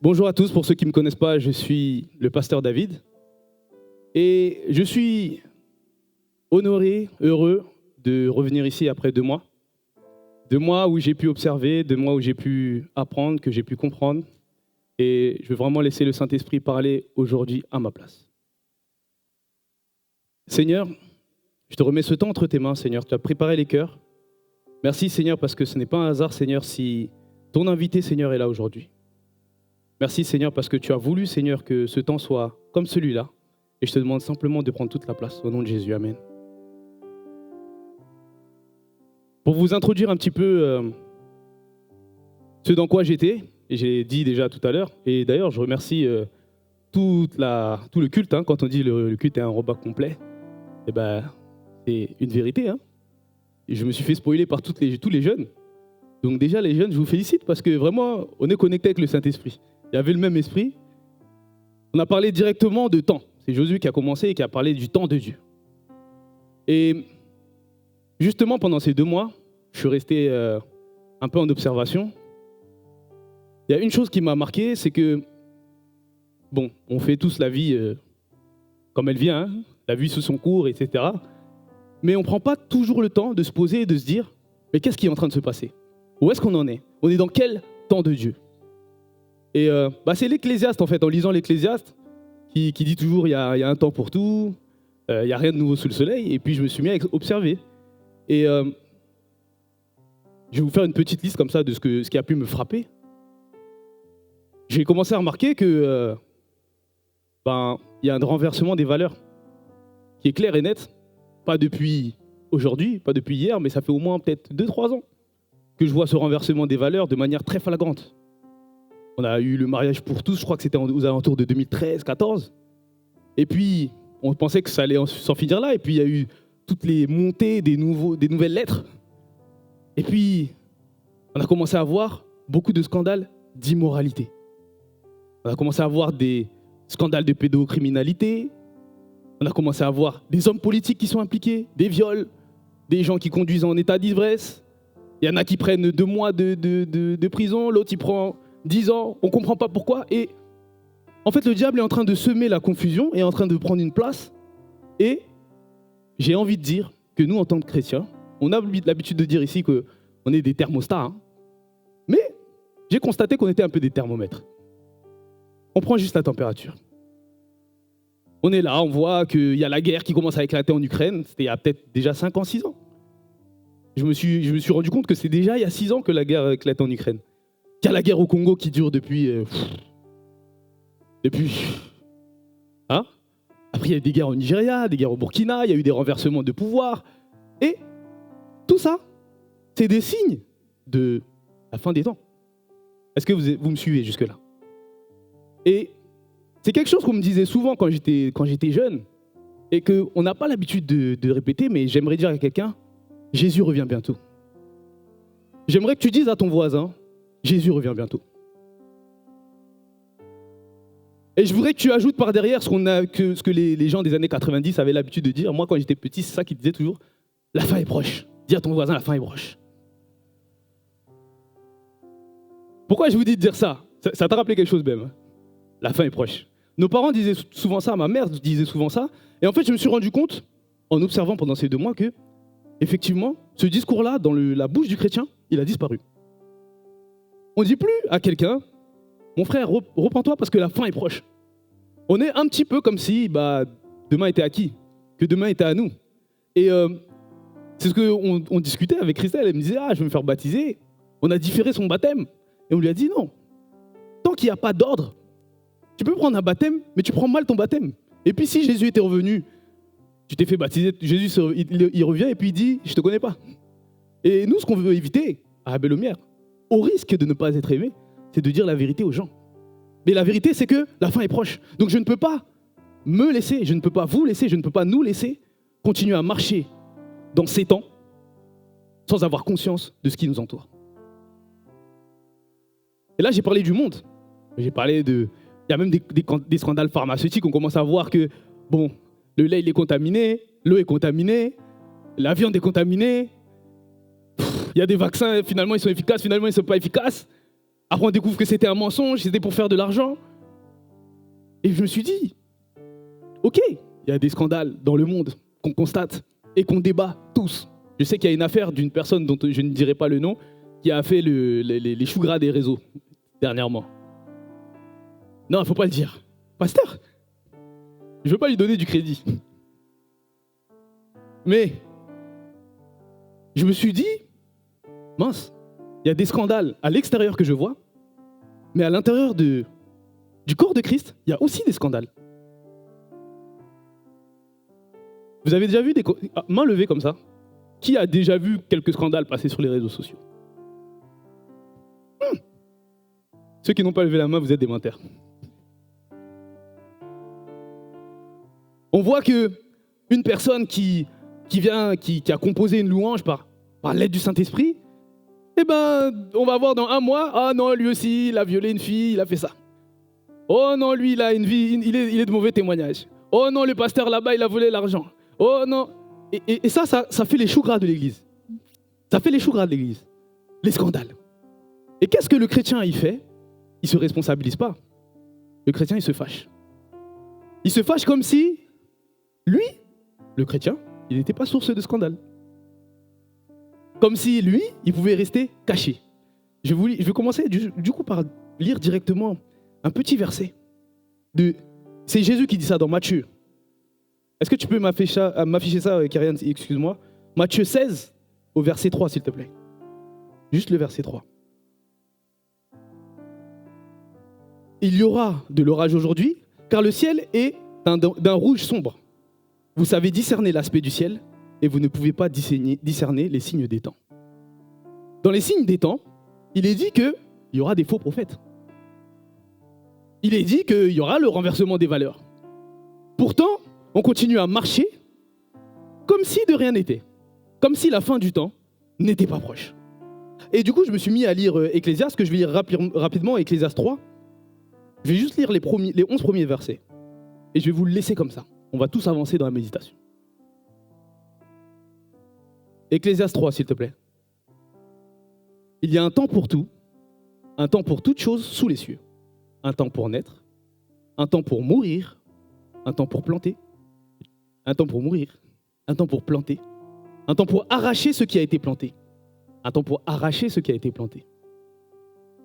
Bonjour à tous, pour ceux qui ne me connaissent pas, je suis le pasteur David et je suis honoré, heureux de revenir ici après 2 mois. 2 mois où j'ai pu observer, 2 mois où j'ai pu apprendre, que j'ai pu comprendre, et je veux vraiment laisser le Saint-Esprit parler aujourd'hui à ma place. Seigneur, je te remets ce temps entre tes mains, Seigneur, tu as préparé les cœurs. Merci Seigneur parce que ce n'est pas un hasard, Seigneur, si ton invité, Seigneur, est là aujourd'hui. Merci Seigneur parce que tu as voulu, Seigneur, que ce temps soit comme celui-là. Et je te demande simplement de prendre toute la place. Au nom de Jésus, Amen. Pour vous introduire un petit peu ce dans quoi j'étais, et j'ai dit déjà tout à l'heure, et d'ailleurs je remercie tout le culte, quand on dit le culte est un repas complet, et c'est une vérité. Et je me suis fait spoiler par tous les jeunes. Donc déjà les jeunes, je vous félicite parce que vraiment, on est connecté avec le Saint-Esprit. Il y avait le même esprit. On a parlé directement de temps. C'est Josué qui a commencé et qui a parlé du temps de Dieu. Et justement, pendant ces 2 mois, je suis resté un peu en observation. Il y a une chose qui m'a marqué, c'est que, on fait tous la vie comme elle vient, la vie sous son cours, etc. Mais on ne prend pas toujours le temps de se poser et de se dire, mais qu'est-ce qui est en train de se passer? Où est-ce qu'on en est? On est dans quel temps de Dieu? Et c'est l'Ecclésiaste, en fait, en lisant l'Ecclésiaste, qui dit toujours il y a un temps pour tout, il n'y a rien de nouveau sous le soleil. Et puis je me suis mis à observer. Et je vais vous faire une petite liste comme ça de ce qui a pu me frapper. J'ai commencé à remarquer que il y a un renversement des valeurs qui est clair et net. Pas depuis aujourd'hui, pas depuis hier, mais ça fait au moins peut-être 2-3 ans que je vois ce renversement des valeurs de manière très flagrante. On a eu le mariage pour tous, je crois que c'était aux alentours de 2013-14. Et puis, on pensait que ça allait s'en finir là. Et puis, il y a eu toutes les montées des nouvelles lettres. Et puis, on a commencé à voir beaucoup de scandales d'immoralité. On a commencé à voir des scandales de pédocriminalité. On a commencé à voir des hommes politiques qui sont impliqués, des viols, des gens qui conduisent en état d'ivresse. Il y en a qui prennent 2 mois de prison, l'autre il prend 10 ans, on ne comprend pas pourquoi. Et en fait, le diable est en train de semer la confusion, est en train de prendre une place. Et j'ai envie de dire que nous, en tant que chrétiens, on a l'habitude de dire ici qu'on est des thermostats. Mais j'ai constaté qu'on était un peu des thermomètres. On prend juste la température. On est là, on voit qu'il y a la guerre qui commence à éclater en Ukraine. C'était il y a peut-être déjà 5 ans, 6 ans. Je me suis rendu compte que c'est déjà il y a 6 ans que la guerre éclate en Ukraine. Qu'il y a la guerre au Congo qui dure depuis... Après, il y a eu des guerres au Nigeria, des guerres au Burkina, il y a eu des renversements de pouvoir. Et tout ça, c'est des signes de la fin des temps. Est-ce que vous me suivez jusque-là? Et c'est quelque chose qu'on me disait souvent quand j'étais jeune et qu'on n'a pas l'habitude de répéter, mais j'aimerais dire à quelqu'un, Jésus revient bientôt. J'aimerais que tu dises à ton voisin, Jésus revient bientôt. Et je voudrais que tu ajoutes par derrière ce que les gens des années 90 avaient l'habitude de dire. Moi, quand j'étais petit, c'est ça qu'ils disaient toujours. La fin est proche. Dis à ton voisin, la fin est proche. Pourquoi je vous dis de dire ça? Ça t'a rappelé quelque chose même. La fin est proche. Nos parents disaient souvent ça, ma mère disait souvent ça. Et en fait, je me suis rendu compte, en observant pendant ces 2 mois, que, effectivement, ce discours-là, dans la bouche du chrétien, il a disparu. On ne dit plus à quelqu'un, mon frère, reprends-toi parce que la fin est proche. On est un petit peu comme si demain était acquis, que demain était à nous. Et c'est ce qu'on discutait avec Christelle. Elle me disait, je vais me faire baptiser. On a différé son baptême. Et on lui a dit, non, tant qu'il n'y a pas d'ordre, tu peux prendre un baptême, mais tu prends mal ton baptême. Et puis si Jésus était revenu, tu t'es fait baptiser, Jésus il revient et puis il dit, je ne te connais pas. Et nous, ce qu'on veut éviter, à Abel-Omière, au risque de ne pas être aimé, c'est de dire la vérité aux gens. Mais la vérité, c'est que la fin est proche. Donc je ne peux pas me laisser, je ne peux pas vous laisser, je ne peux pas nous laisser continuer à marcher dans ces temps sans avoir conscience de ce qui nous entoure. Et là, j'ai parlé du monde. J'ai parlé il y a même des scandales pharmaceutiques. On commence à voir que, le lait, il est contaminé, l'eau est contaminée, la viande est contaminée. Il y a des vaccins, finalement, ils sont efficaces, finalement, ils ne sont pas efficaces. Après, on découvre que c'était un mensonge, c'était pour faire de l'argent. Et je me suis dit, ok, il y a des scandales dans le monde qu'on constate et qu'on débat tous. Je sais qu'il y a une affaire d'une personne dont je ne dirai pas le nom qui a fait les choux gras des réseaux dernièrement. Non, il ne faut pas le dire. Pasteur, je ne veux pas lui donner du crédit. Mais je me suis dit, mince, il y a des scandales à l'extérieur que je vois, mais à l'intérieur du corps de Christ, il y a aussi des scandales. Vous avez déjà vu des... main levée comme ça? Qui a déjà vu quelques scandales passer sur les réseaux sociaux? Ceux qui n'ont pas levé la main, vous êtes des menteurs. On voit que une personne qui a composé une louange par l'aide du Saint-Esprit, eh ben, on va voir dans un mois, ah non, lui aussi, il a violé une fille, il a fait ça. Oh non, lui, il a une vie, il est de mauvais témoignages. Oh non, le pasteur là-bas, il a volé l'argent. Oh non. Et ça fait les choux gras de l'Église. Ça fait les choux gras de l'Église. Les scandales. Et qu'est-ce que le chrétien, il fait? Il ne se responsabilise pas. Le chrétien, il se fâche. Il se fâche comme si, lui, le chrétien, il n'était pas source de scandale. Comme si, lui, il pouvait rester caché. Je vais commencer du coup par lire directement un petit verset. C'est Jésus qui dit ça dans Matthieu. Est-ce que tu peux m'afficher ça, Kyrian, excuse-moi? Matthieu 16, au verset 3, s'il te plaît. Juste le verset 3. Il y aura de l'orage aujourd'hui, car le ciel est d'un rouge sombre. Vous savez discerner l'aspect du ciel, et vous ne pouvez pas discerner les signes des temps. Dans les signes des temps, il est dit qu'il y aura des faux prophètes. Il est dit qu'il y aura le renversement des valeurs. Pourtant, on continue à marcher comme si de rien n'était. Comme si la fin du temps n'était pas proche. Et du coup, je me suis mis à lire Ecclésiaste, que je vais lire rapidement, Ecclésiaste 3. Je vais juste lire les 11 premiers versets. Et je vais vous le laisser comme ça. On va tous avancer dans la méditation. Ecclésiaste 3, s'il te plaît. Il y a un temps pour tout, un temps pour toute chose sous les cieux. Un temps pour naître, un temps pour mourir, un temps pour planter, un temps pour mourir, un temps pour planter, un temps pour arracher ce qui a été planté, un temps pour arracher ce qui a été planté.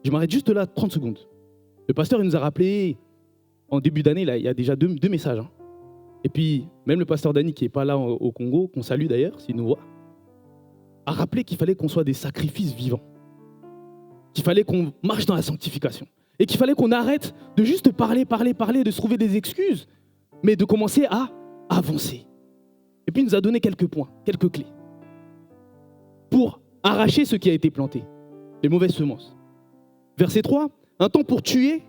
Je m'arrête juste là 30 secondes. Le pasteur, il nous a rappelé, en début d'année, là, il y a déjà deux messages. Hein. Et puis, même le pasteur Dany, qui n'est pas là au Congo, qu'on salue d'ailleurs, s'il nous voit, a rappelé qu'il fallait qu'on soit des sacrifices vivants. Qu'il fallait qu'on marche dans la sanctification. Et qu'il fallait qu'on arrête de juste parler, de se trouver des excuses, mais de commencer à avancer. Et puis il nous a donné quelques points, quelques clés, pour arracher ce qui a été planté, les mauvaises semences. Verset 3, un temps pour tuer,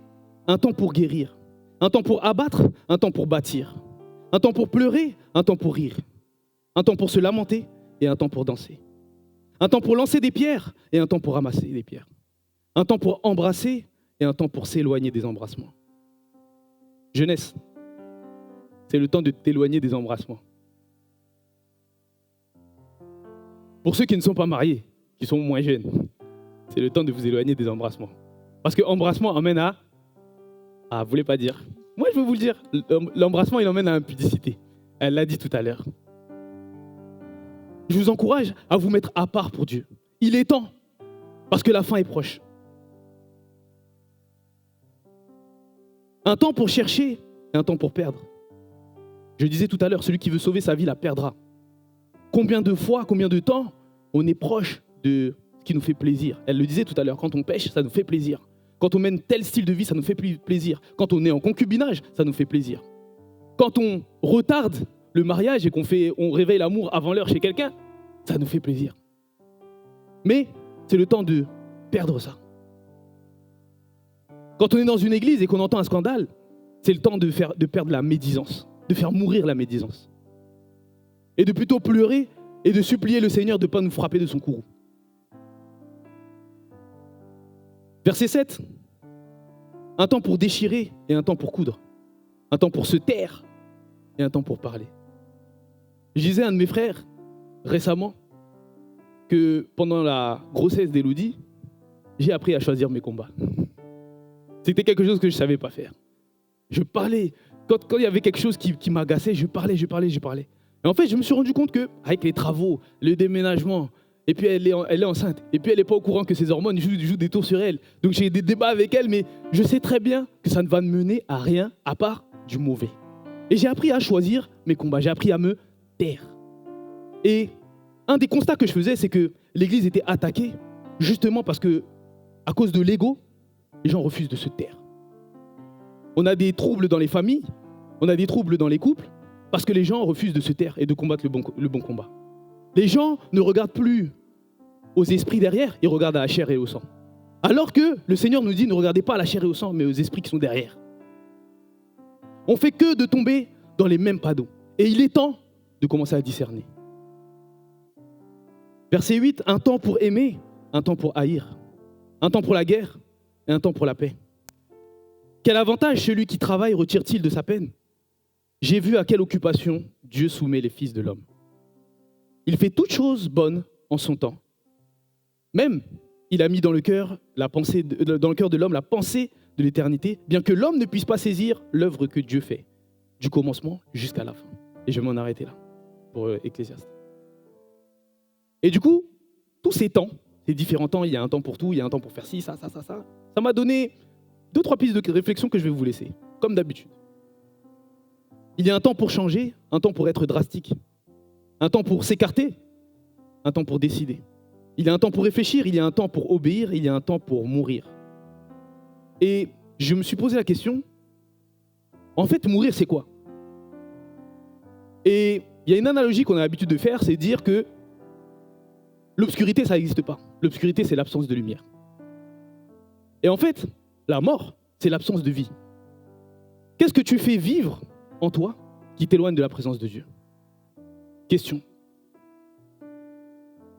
un temps pour guérir, un temps pour abattre, un temps pour bâtir, un temps pour pleurer, un temps pour rire, un temps pour se lamenter et un temps pour danser, un temps pour lancer des pierres et un temps pour ramasser des pierres, un temps pour embrasser et un temps pour s'éloigner des embrassements. Jeunesse, c'est le temps de t'éloigner des embrassements. Pour ceux qui ne sont pas mariés, qui sont moins jeunes, c'est le temps de vous éloigner des embrassements. Parce que embrassement emmène à... Ah, vous voulez pas dire. Moi, je veux vous le dire. L'embrassement, il emmène à l'impudicité. Elle l'a dit tout à l'heure. Je vous encourage à vous mettre à part pour Dieu. Il est temps, parce que la fin est proche. Un temps pour chercher et un temps pour perdre. Je disais tout à l'heure, celui qui veut sauver sa vie la perdra. Combien de fois, combien de temps on est proche de ce qui nous fait plaisir? Elle le disait tout à l'heure, quand on pêche, ça nous fait plaisir. Quand on mène tel style de vie, ça nous fait plaisir. Quand on est en concubinage, ça nous fait plaisir. Quand on retarde le mariage et on réveille l'amour avant l'heure chez quelqu'un, ça nous fait plaisir. Mais c'est le temps de perdre ça. Quand on est dans une église et qu'on entend un scandale, c'est le temps de perdre la médisance, de faire mourir la médisance. Et de plutôt pleurer et de supplier le Seigneur de ne pas nous frapper de son courroux. Verset 7. Un temps pour déchirer et un temps pour coudre. Un temps pour se taire et un temps pour parler. Je disais à un de mes frères récemment que pendant la grossesse d'Élodie, j'ai appris à choisir mes combats. C'était quelque chose que je ne savais pas faire. Je parlais. Quand il y avait quelque chose qui m'agaçait, je parlais. Et en fait, je me suis rendu compte qu'avec les travaux, le déménagement, et puis elle est enceinte, et puis elle n'est pas au courant que ses hormones jouent des tours sur elle. Donc j'ai des débats avec elle, mais je sais très bien que ça ne va me mener à rien à part du mauvais. Et j'ai appris à choisir mes combats, j'ai appris à me taire. Et un des constats que je faisais, c'est que l'Église était attaquée justement parce que, à cause de l'ego, les gens refusent de se taire. On a des troubles dans les familles, on a des troubles dans les couples, parce que les gens refusent de se taire et de combattre le bon combat. Les gens ne regardent plus aux esprits derrière, ils regardent à la chair et au sang. Alors que le Seigneur nous dit, ne regardez pas à la chair et au sang, mais aux esprits qui sont derrière. On fait que de tomber dans les mêmes panneaux. Et il est temps de commencer à discerner. Verset 8, un temps pour aimer, un temps pour haïr, un temps pour la guerre et un temps pour la paix. Quel avantage celui qui travaille retire-t-il de sa peine? J'ai vu à quelle occupation Dieu soumet les fils de l'homme. Il fait toutes choses bonnes en son temps. Même, il a mis dans le cœur de l'homme la pensée de l'éternité, bien que l'homme ne puisse pas saisir l'œuvre que Dieu fait, du commencement jusqu'à la fin. Et je vais m'en arrêter là, pour Ecclésiaste. Et du coup, tous ces temps, ces différents temps, il y a un temps pour tout, il y a un temps pour faire ci, ça m'a donné 2-3 pistes de réflexion que je vais vous laisser, comme d'habitude. Il y a un temps pour changer, un temps pour être drastique, un temps pour s'écarter, un temps pour décider. Il y a un temps pour réfléchir, il y a un temps pour obéir, il y a un temps pour mourir. Et je me suis posé la question, en fait, mourir, c'est quoi? Et il y a une analogie qu'on a l'habitude de faire, c'est dire que l'obscurité, ça n'existe pas. L'obscurité, c'est l'absence de lumière. Et en fait, la mort, c'est l'absence de vie. Qu'est-ce que tu fais vivre en toi qui t'éloigne de la présence de Dieu? Question.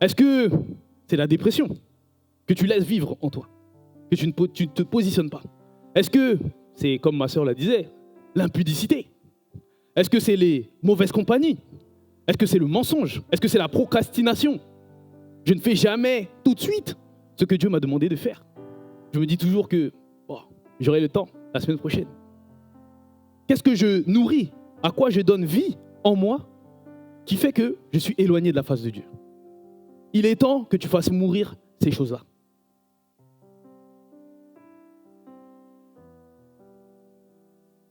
Est-ce que c'est la dépression que tu laisses vivre en toi, que tu ne te positionnes pas? Est-ce que c'est, comme ma sœur la disait, l'impudicité? Est-ce que c'est les mauvaises compagnies? Est-ce que c'est le mensonge? Est-ce que c'est la procrastination? Je ne fais jamais tout de suite ce que Dieu m'a demandé de faire. Je me dis toujours que j'aurai le temps la semaine prochaine. Qu'est-ce que je nourris? À quoi je donne vie en moi qui fait que je suis éloigné de la face de Dieu? Il est temps que tu fasses mourir ces choses-là.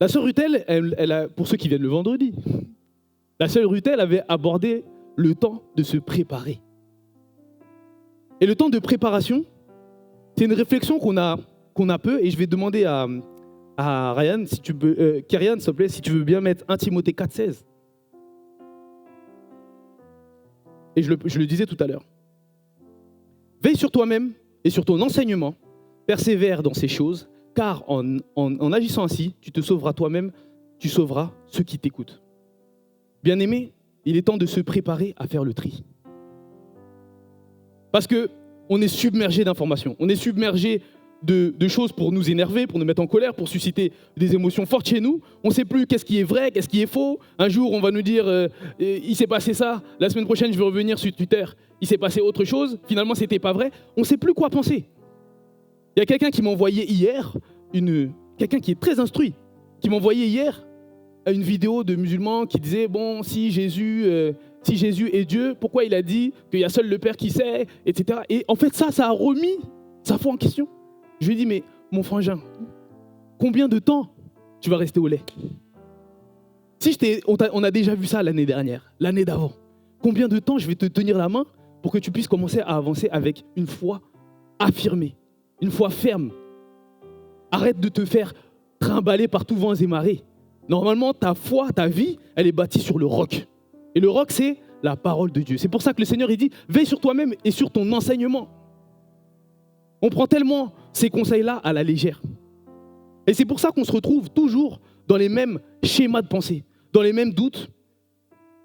La sœur Rutel, pour ceux qui viennent le vendredi, la sœur Rutel avait abordé le temps de se préparer. Et le temps de préparation, c'est une réflexion qu'on a peu, et je vais demander à Ryan, si tu peux, Kyrian, s'il te plaît, si tu veux bien mettre 1 Timothée 4,16. Et je le disais tout à l'heure. Veille sur toi-même et sur ton enseignement, persévère dans ces choses, car en agissant ainsi, tu te sauveras toi-même, tu sauveras ceux qui t'écoutent. Bien-aimés, il est temps de se préparer à faire le tri. Parce qu'on est submergé d'informations, on est submergé de choses pour nous énerver, pour nous mettre en colère, pour susciter des émotions fortes chez nous. On ne sait plus qu'est-ce qui est vrai, qu'est-ce qui est faux. Un jour, on va nous dire il s'est passé ça. La semaine prochaine, je vais revenir sur Twitter. Il s'est passé autre chose. Finalement, ce n'était pas vrai. On ne sait plus quoi penser. Il y a quelqu'un qui m'a envoyé hier, quelqu'un qui est très instruit, qui m'a envoyé hier une vidéo de musulmans qui disait bon, si Jésus est Dieu, pourquoi il a dit qu'il y a seul le Père qui sait, etc. Et en fait, ça a remis sa foi en question. Je lui ai dit, mais mon frangin, combien de temps tu vas rester au lait? On a déjà vu ça l'année dernière, l'année d'avant. Combien de temps je vais te tenir la main pour que tu puisses commencer à avancer avec une foi affirmée, une foi ferme? Arrête de te faire trimballer par tous vents et marées. Normalement, ta foi, ta vie, elle est bâtie sur le roc. Et le roc, c'est la parole de Dieu. C'est pour ça que le Seigneur, il dit, veille sur toi-même et sur ton enseignement. On prend tellement ces conseils-là à la légère. Et c'est pour ça qu'on se retrouve toujours dans les mêmes schémas de pensée, dans les mêmes doutes.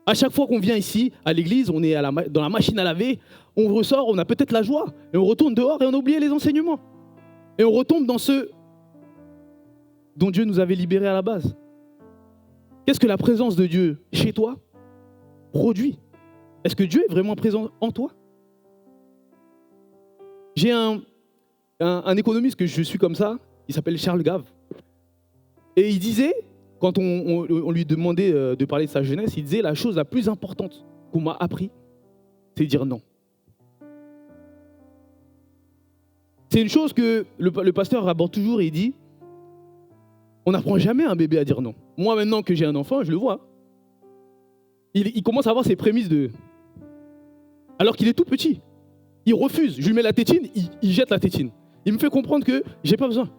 À chaque fois qu'on vient ici, à l'église, on est dans la machine à laver, on ressort, on a peut-être la joie, et on retourne dehors et on a oublié les enseignements. Et on retombe dans ce dont Dieu nous avait libérés à la base. Qu'est-ce que la présence de Dieu chez toi produit? Est-ce que Dieu est vraiment présent en toi? J'ai un un économiste que je suis comme ça, il s'appelle Charles Gave. Et il disait, quand on lui demandait de parler de sa jeunesse, il disait la chose la plus importante qu'on m'a appris, c'est dire non. C'est une chose que le pasteur aborde toujours et il dit, on n'apprend jamais à un bébé à dire non. Moi, maintenant que j'ai un enfant, je le vois. Il commence à avoir ses prémices de... Alors qu'il est tout petit. Il refuse. Je lui mets la tétine, il jette la tétine. Il me fait comprendre que j'ai pas besoin.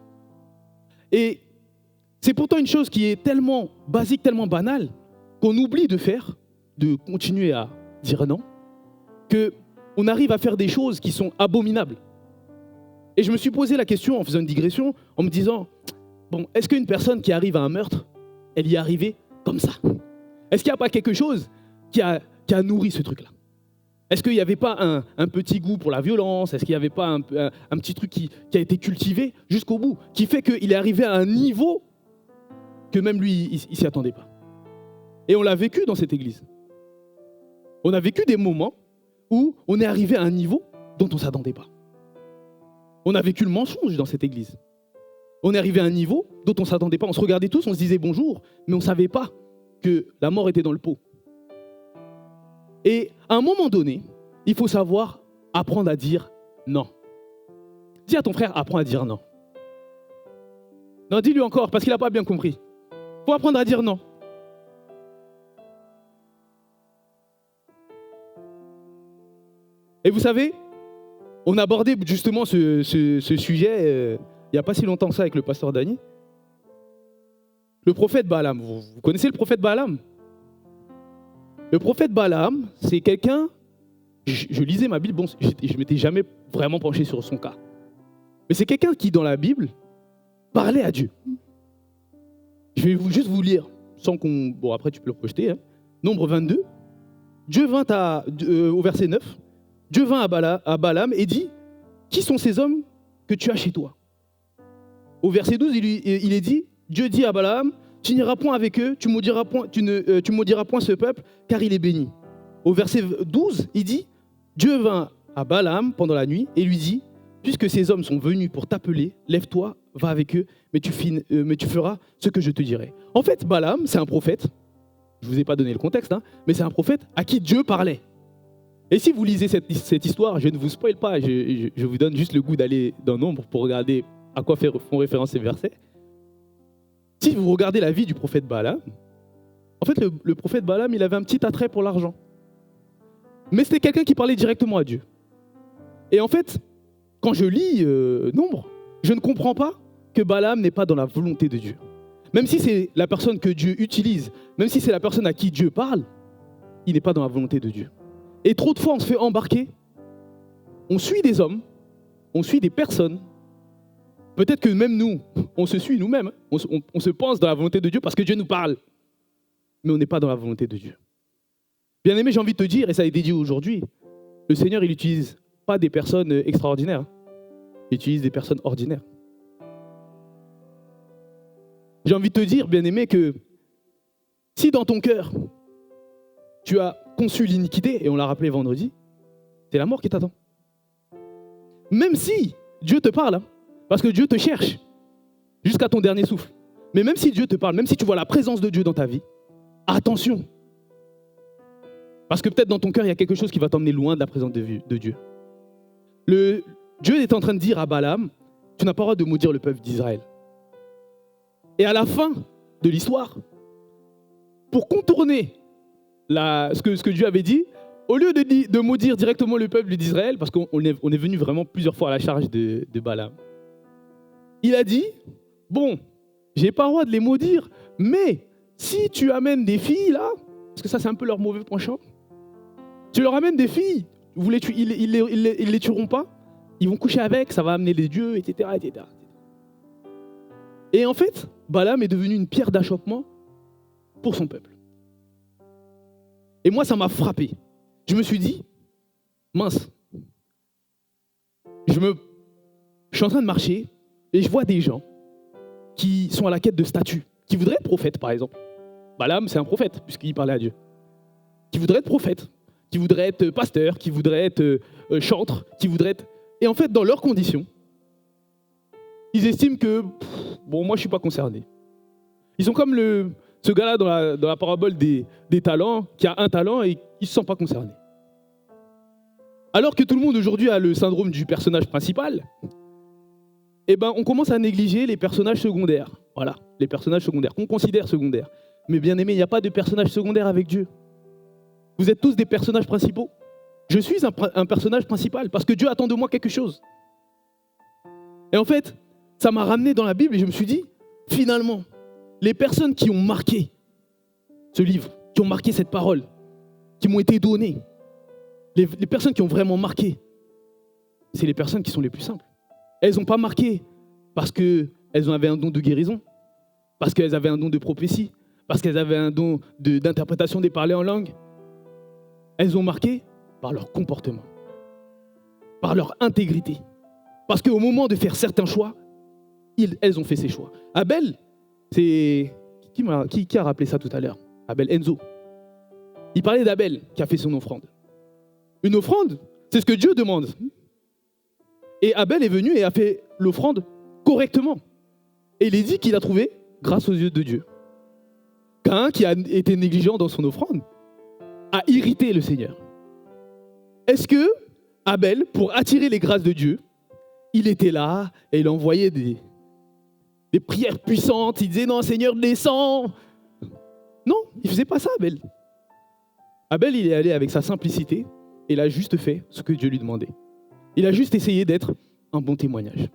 Et c'est pourtant une chose qui est tellement basique, tellement banale, qu'on oublie de faire, de continuer à dire non, qu'on arrive à faire des choses qui sont abominables. Et je me suis posé la question en faisant une digression, en me disant, bon, est-ce qu'une personne qui arrive à un meurtre, elle y est arrivée comme ça? Est-ce qu'il n'y a pas quelque chose qui a nourri ce truc-là? Est-ce qu'il n'y avait pas un petit goût pour la violence? Est-ce qu'il n'y avait pas un petit truc qui a été cultivé jusqu'au bout, qui fait qu'il est arrivé à un niveau que même lui, il ne s'y attendait pas? Et on l'a vécu dans cette église. On a vécu des moments où on est arrivé à un niveau dont on ne s'attendait pas. On a vécu le mensonge dans cette église. On est arrivé à un niveau dont on ne s'attendait pas. On se regardait tous, on se disait bonjour, mais on ne savait pas que la mort était dans le pot. Et à un moment donné, il faut savoir apprendre à dire non. Dis à ton frère, apprends à dire non. Non, dis-lui encore, parce qu'il n'a pas bien compris. Il faut apprendre à dire non. Et vous savez, on a abordé justement ce sujet il n'y a pas si longtemps que ça avec le pasteur Dany. Le prophète Balaam. Vous connaissez le prophète Balaam? Le prophète Balaam, c'est quelqu'un... Je lisais ma Bible, bon, je ne m'étais jamais vraiment penché sur son cas. Mais c'est quelqu'un qui, dans la Bible, parlait à Dieu. Je vais juste vous lire, sans qu'on... Bon, après, tu peux le projeter. Hein. Nombre 22. Dieu vint au verset 9. Dieu vint à Balaam et dit, « Qui sont ces hommes que tu as chez toi ?» Au verset 12, il est dit, Dieu dit à Balaam, « Tu n'iras point avec eux, tu maudiras point ce peuple, car il est béni. » Au verset 12, il dit, Dieu vint à Balaam pendant la nuit et lui dit, « Puisque ces hommes sont venus pour t'appeler, lève-toi, va avec eux, mais tu feras ce que je te dirai. » En fait, Balaam, c'est un prophète. Je ne vous ai pas donné le contexte, hein, mais c'est un prophète à qui Dieu parlait. Et si vous lisez cette histoire, je ne vous spoil pas, je vous donne juste le goût d'aller dans Nombre pour regarder à quoi font référence ces versets. Si vous regardez la vie du prophète Balaam, en fait, le prophète Balaam, il avait un petit attrait pour l'argent. Mais c'était quelqu'un qui parlait directement à Dieu. Et en fait, quand je lis Nombre, je ne comprends pas que Balaam n'est pas dans la volonté de Dieu. Même si c'est la personne que Dieu utilise, même si c'est la personne à qui Dieu parle, il n'est pas dans la volonté de Dieu. Et trop de fois, on se fait embarquer. On suit des hommes, on suit des personnes. Peut-être que même nous, on se suit nous-mêmes. On se pense dans la volonté de Dieu parce que Dieu nous parle. Mais on n'est pas dans la volonté de Dieu. Bien aimé, j'ai envie de te dire, et ça a été dit aujourd'hui, le Seigneur, il n'utilise pas des personnes extraordinaires. Il utilise des personnes ordinaires. J'ai envie de te dire, bien aimé, que si dans ton cœur, tu as conçu l'iniquité, et on l'a rappelé vendredi, c'est la mort qui t'attend. Même si Dieu te parle, hein, parce que Dieu te cherche jusqu'à ton dernier souffle. Mais même si Dieu te parle, même si tu vois la présence de Dieu dans ta vie, attention. Parce que peut-être dans ton cœur, il y a quelque chose qui va t'emmener loin de la présence de Dieu. Dieu est en train de dire à Balaam, tu n'as pas le droit de maudire le peuple d'Israël. Et à la fin de l'histoire, pour contourner ce que Dieu avait dit, au lieu de maudire directement le peuple d'Israël, parce qu'on est venu vraiment plusieurs fois à la charge de Balaam, il a dit, bon, j'ai pas le droit de les maudire, mais si tu amènes des filles là, parce que ça c'est un peu leur mauvais penchant, tu leur amènes des filles, ils les tueront pas, ils vont coucher avec, ça va amener les dieux, etc., etc. Et en fait, Balaam est devenu une pierre d'achoppement pour son peuple. Et moi, ça m'a frappé. Je me suis dit, mince, je suis en train de marcher et je vois des gens qui sont à la quête de statut, qui voudraient être prophètes, par exemple. Balaam, c'est un prophète, puisqu'il parlait à Dieu. Qui voudraient être prophètes, qui voudraient être pasteurs, qui voudraient être chantres, qui voudraient être... Et en fait, dans leurs conditions, ils estiment que, bon, moi je ne suis pas concerné. Ils sont comme ce gars-là dans la parabole des talents, qui a un talent et qui ne se sent pas concerné. Alors que tout le monde aujourd'hui a le syndrome du personnage principal, eh ben, on commence à négliger les personnages secondaires. Voilà, les personnages secondaires, qu'on considère secondaires. Mais bien aimé, il n'y a pas de personnages secondaires avec Dieu. Vous êtes tous des personnages principaux. Je suis un personnage principal parce que Dieu attend de moi quelque chose. Et en fait, ça m'a ramené dans la Bible et je me suis dit, finalement, les personnes qui ont marqué ce livre, qui ont marqué cette parole, qui m'ont été données, les personnes qui ont vraiment marqué, c'est les personnes qui sont les plus simples. Elles n'ont pas marqué parce qu'elles avaient un don de guérison, parce qu'elles avaient un don de prophétie, parce qu'elles avaient un don d'interprétation des parlers en langue. Elles ont marqué par leur comportement, par leur intégrité. Parce qu'au moment de faire certains choix, elles ont fait ces choix. Abel, c'est... Qui a rappelé ça tout à l'heure? Abel, Enzo. Il parlait d'Abel qui a fait son offrande. Une offrande, c'est ce que Dieu demande. Et Abel est venu et a fait l'offrande correctement. Et il est dit qu'il a trouvé grâce aux yeux de Dieu. Caïn, qui a été négligent dans son offrande, a irrité le Seigneur. Est-ce que Abel, pour attirer les grâces de Dieu, il était là et il envoyait des prières puissantes, il disait « Non, Seigneur, descends !» Non, il ne faisait pas ça, Abel. Abel, il est allé avec sa simplicité et il a juste fait ce que Dieu lui demandait. Il a juste essayé d'être un bon témoignage.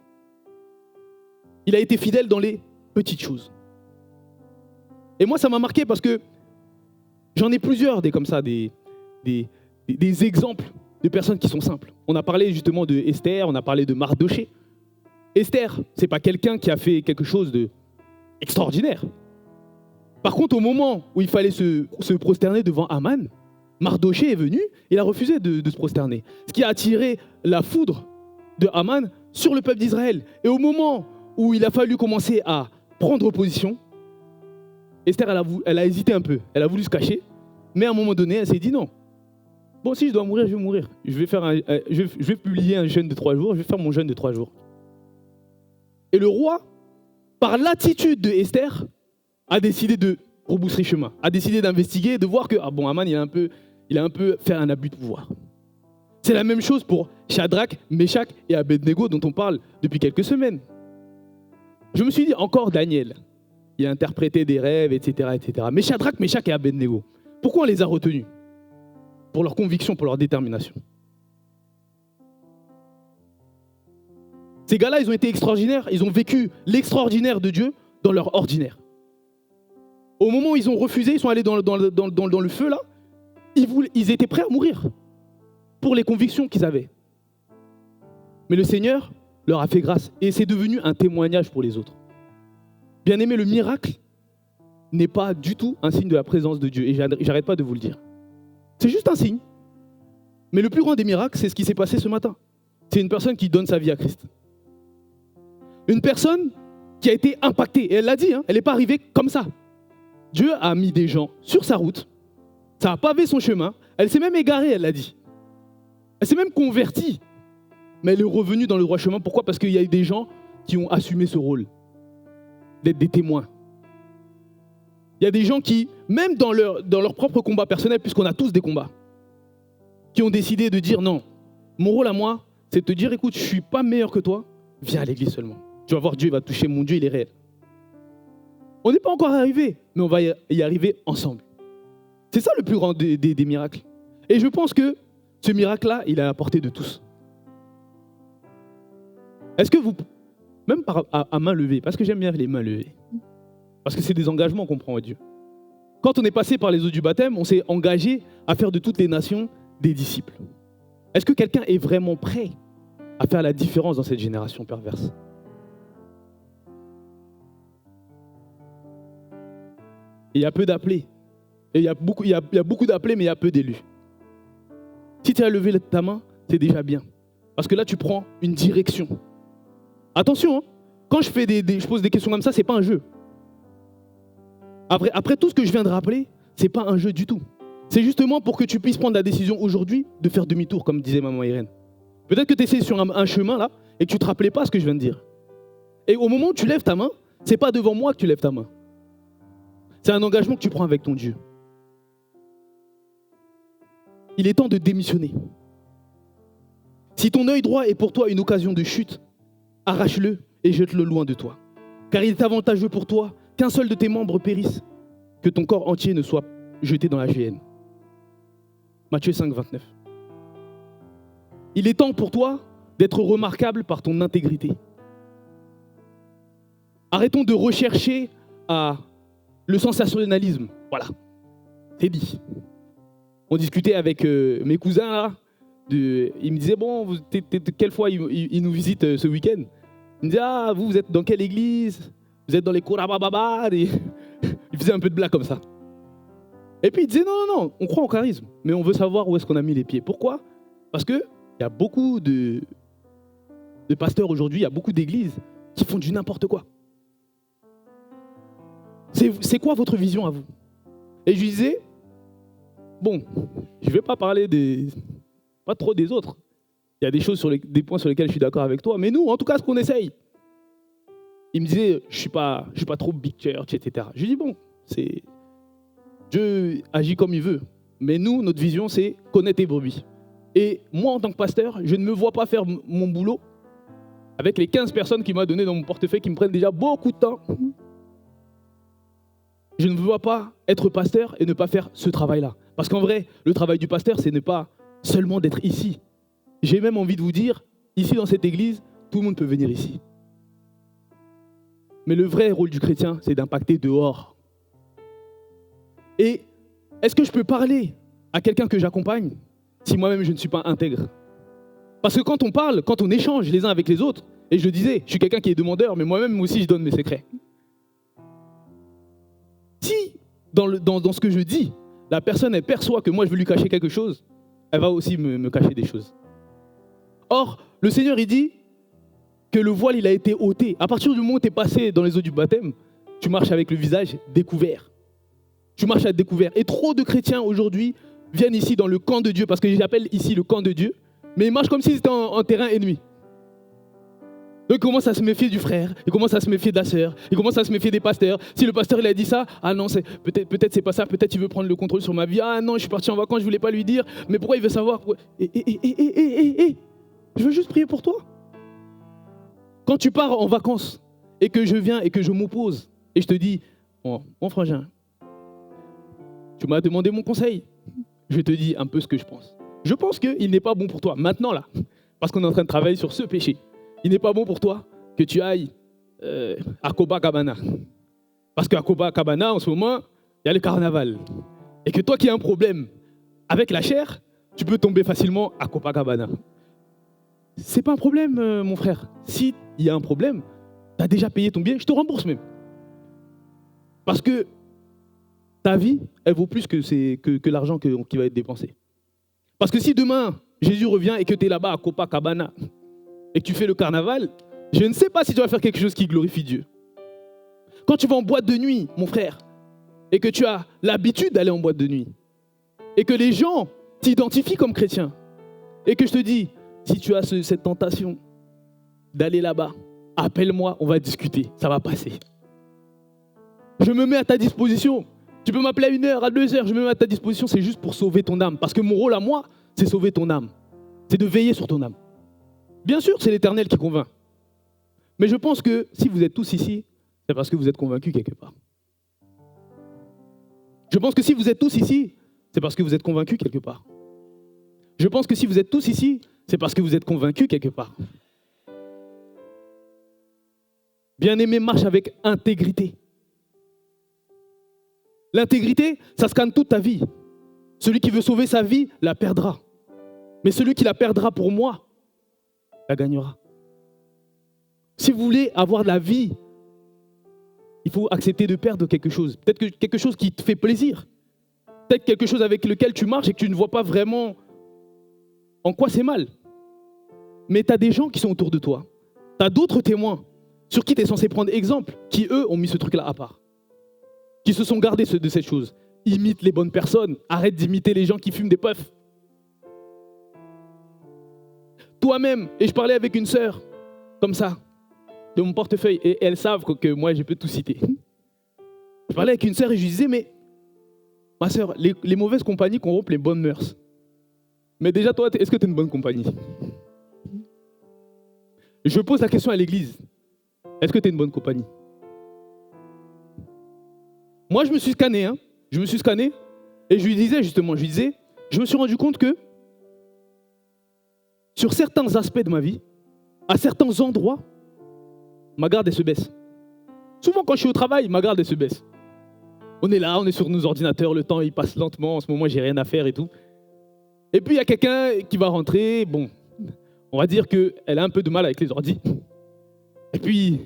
Il a été fidèle dans les petites choses. Et moi, ça m'a marqué parce que j'en ai plusieurs comme ça, des exemples de personnes qui sont simples. On a parlé justement de Esther, on a parlé de Mardoché. Esther, ce n'est pas quelqu'un qui a fait quelque chose d'extraordinaire. Par contre, au moment où il fallait se prosterner devant Aman, Mardoché est venu, il a refusé de se prosterner. Ce qui a attiré la foudre de Aman sur le peuple d'Israël. Et au moment où il a fallu commencer à prendre position, Esther, elle a hésité un peu. Elle a voulu se cacher. Mais à un moment donné, elle s'est dit non. Bon, si je dois mourir, je vais mourir. Je vais publier un jeûne de 3 jours. Je vais faire mon jeûne de 3 jours. Et le roi, par l'attitude de Esther, a décidé de rebousser chemin. A décidé d'investiguer, de voir que Aman, il a un peu fait un abus de pouvoir. C'est la même chose pour Shadrach, Meshach et Abednego dont on parle depuis quelques semaines. Je me suis dit, encore Daniel, il a interprété des rêves, etc., etc. Mais Shadrach, Meshach et Abednego, pourquoi on les a retenus? Pour leur conviction, pour leur détermination. Ces gars-là, ils ont été extraordinaires, ils ont vécu l'extraordinaire de Dieu dans leur ordinaire. Au moment où ils ont refusé, ils sont allés dans le feu là, ils étaient prêts à mourir pour les convictions qu'ils avaient. Mais le Seigneur leur a fait grâce et c'est devenu un témoignage pour les autres. Bien aimé, le miracle n'est pas du tout un signe de la présence de Dieu et j'arrête pas de vous le dire. C'est juste un signe. Mais le plus grand des miracles, c'est ce qui s'est passé ce matin. C'est une personne qui donne sa vie à Christ. Une personne qui a été impactée. Et elle l'a dit, elle n'est pas arrivée comme ça. Dieu a mis des gens sur sa route. Ça a pavé son chemin. Elle s'est même égarée, elle l'a dit. Elle s'est même convertie. Mais elle est revenue dans le droit chemin. Pourquoi? Parce qu'il y a eu des gens qui ont assumé ce rôle. D'être des témoins. Il y a des gens qui, même dans leur propre combat personnel, puisqu'on a tous des combats, qui ont décidé de dire non, mon rôle à moi, c'est de te dire, écoute, je ne suis pas meilleur que toi, viens à l'église seulement. Tu vas voir, Dieu va te toucher, mon Dieu, il est réel. On n'est pas encore arrivé, mais on va y arriver ensemble. C'est ça le plus grand des miracles. Et je pense que ce miracle-là, il est à la portée de tous. Est-ce que vous, même à main levée, parce que j'aime bien les mains levées, parce que c'est des engagements qu'on prend à Dieu. Quand on est passé par les eaux du baptême, on s'est engagé à faire de toutes les nations des disciples. Est-ce que quelqu'un est vraiment prêt à faire la différence dans cette génération perverse? Et il y a peu d'appelés. Et il y a beaucoup d'appelés, mais il y a peu d'élus. Si tu as levé ta main, c'est déjà bien. Parce que là, tu prends une direction. Attention, quand je pose des questions comme ça, ce n'est pas un jeu. Après tout ce que je viens de rappeler, ce n'est pas un jeu du tout. C'est justement pour que tu puisses prendre la décision aujourd'hui de faire demi-tour, comme disait maman Irène. Peut-être que tu essaies sur un chemin là et que tu ne te rappelais pas ce que je viens de dire. Et au moment où tu lèves ta main, c'est pas devant moi que tu lèves ta main. C'est un engagement que tu prends avec ton Dieu. Il est temps de démissionner. Si ton œil droit est pour toi une occasion de chute, arrache-le et jette-le loin de toi. Car il est avantageux pour toi qu'un seul de tes membres périsse, que ton corps entier ne soit jeté dans la géhenne. Matthieu 5, 29. Il est temps pour toi d'être remarquable par ton intégrité. Arrêtons de rechercher le sensationnalisme. Voilà, c'est dit. On discutait avec mes cousins là. Ils me disaient, bon, quelle fois ils nous visitent ce week-end? Ils me disaient, ah, vous êtes dans quelle église? Vous êtes dans les Korabababa? Ils faisaient un peu de blague comme ça. Et puis ils disaient, non, on croit en charisme, mais on veut savoir où est-ce qu'on a mis les pieds. Pourquoi? Parce qu'il y a beaucoup de pasteurs aujourd'hui, il y a beaucoup d'églises qui font du n'importe quoi. C'est quoi votre vision à vous? Et je lui disais, bon, je ne vais pas parler pas trop des autres. Il y a des choses des points sur lesquels je suis d'accord avec toi, mais nous, en tout cas, ce qu'on essaye. Il me disait, je suis pas trop big church, etc. Je lui dis, bon, Dieu agit comme il veut. Mais nous, notre vision, c'est connaître tes brebis. Et moi, en tant que pasteur, je ne me vois pas faire mon boulot avec les 15 personnes qu'il m'a données dans mon portefeuille qui me prennent déjà beaucoup de temps. Je ne me vois pas être pasteur et ne pas faire ce travail-là. Parce qu'en vrai, le travail du pasteur, c'est ne pas seulement d'être ici. J'ai même envie de vous dire, ici dans cette église, tout le monde peut venir ici. Mais le vrai rôle du chrétien, c'est d'impacter dehors. Et est-ce que je peux parler à quelqu'un que j'accompagne si moi-même je ne suis pas intègre? Parce que quand on parle, quand on échange les uns avec les autres, et je le disais, je suis quelqu'un qui est demandeur, mais moi-même aussi je donne mes secrets. Si dans ce que je dis, la personne elle perçoit que moi je veux lui cacher quelque chose, elle va aussi me cacher des choses. Or, le Seigneur il dit que le voile il a été ôté. À partir du moment où tu es passé dans les eaux du baptême, tu marches avec le visage découvert. Tu marches à découvert. Et trop de chrétiens aujourd'hui viennent ici dans le camp de Dieu, parce que j'appelle ici le camp de Dieu, mais ils marchent comme s'ils étaient en terrain ennemi. Donc ils commencent à se méfier du frère, ils commencent à se méfier de la sœur, ils commencent à se méfier des pasteurs. Si le pasteur il a dit ça, ah non, peut-être c'est pas ça, peut-être il veut prendre le contrôle sur ma vie. Ah non, je suis parti en vacances, je voulais pas lui dire, mais pourquoi il veut savoir? Je veux juste prier pour toi. Quand tu pars en vacances et que je viens et que je m'oppose et je te dis, mon frangin, tu m'as demandé mon conseil, je te dis un peu ce que je pense. Je pense qu'il n'est pas bon pour toi, maintenant là, parce qu'on est en train de travailler sur ce péché. Il n'est pas bon pour toi que tu ailles à Copacabana. Parce qu'à Copacabana, en ce moment, il y a le carnaval. Et que toi qui as un problème avec la chair, tu peux tomber facilement à Copacabana. C'est pas un problème, mon frère. S'il y a un problème, tu as déjà payé ton billet, je te rembourse même. Parce que ta vie, elle vaut plus que l'argent qui va être dépensé. Parce que si demain, Jésus revient et que tu es là-bas à Copacabana et que tu fais le carnaval, je ne sais pas si tu vas faire quelque chose qui glorifie Dieu. Quand tu vas en boîte de nuit, mon frère, et que tu as l'habitude d'aller en boîte de nuit, et que les gens t'identifient comme chrétien, et que je te dis, si tu as cette tentation d'aller là-bas, appelle-moi, on va discuter, ça va passer. Je me mets à ta disposition. Tu peux m'appeler à 1 heure, à 2 heures, je me mets à ta disposition, c'est juste pour sauver ton âme. Parce que mon rôle à moi, c'est sauver ton âme. C'est de veiller sur ton âme. Bien sûr, c'est l'Éternel qui convainc. Mais je pense que si vous êtes tous ici, c'est parce que vous êtes convaincus quelque part. Je pense que si vous êtes tous ici, c'est parce que vous êtes convaincus quelque part. Je pense que si vous êtes tous ici, c'est parce que vous êtes convaincus quelque part. Bien-aimé, marche avec intégrité. L'intégrité, ça scanne toute ta vie. Celui qui veut sauver sa vie, la perdra. Mais celui qui la perdra pour moi, la gagnera. Si vous voulez avoir de la vie, il faut accepter de perdre quelque chose. Peut-être que quelque chose qui te fait plaisir. Peut-être quelque chose avec lequel tu marches et que tu ne vois pas vraiment en quoi c'est mal. Mais tu as des gens qui sont autour de toi. Tu as d'autres témoins sur qui tu es censé prendre exemple, qui eux ont mis ce truc-là à part. Qui se sont gardés de cette chose. Imite les bonnes personnes. Arrête d'imiter les gens qui fument des puffs. Toi-même, et je parlais avec une sœur, comme ça. de mon portefeuille et elles savent que moi, je peux tout citer. Je parlais avec une sœur et je lui disais, mais ma sœur, les mauvaises compagnies corrompent les bonnes mœurs. Mais déjà, toi, est-ce que tu es une bonne compagnie? Je pose la question à l'église. Est-ce que tu es une bonne compagnie? Moi, je me suis scanné. Je me suis scanné et je lui disais, je me suis rendu compte que sur certains aspects de ma vie, à certains endroits, ma garde, elle se baisse. Souvent, quand je suis au travail, ma garde, elle se baisse. On est là, on est sur nos ordinateurs, le temps, il passe lentement. En ce moment, j'ai rien à faire et tout. Et puis, il y a quelqu'un qui va rentrer. Bon, on va dire qu'elle a un peu de mal avec les ordis. Et puis,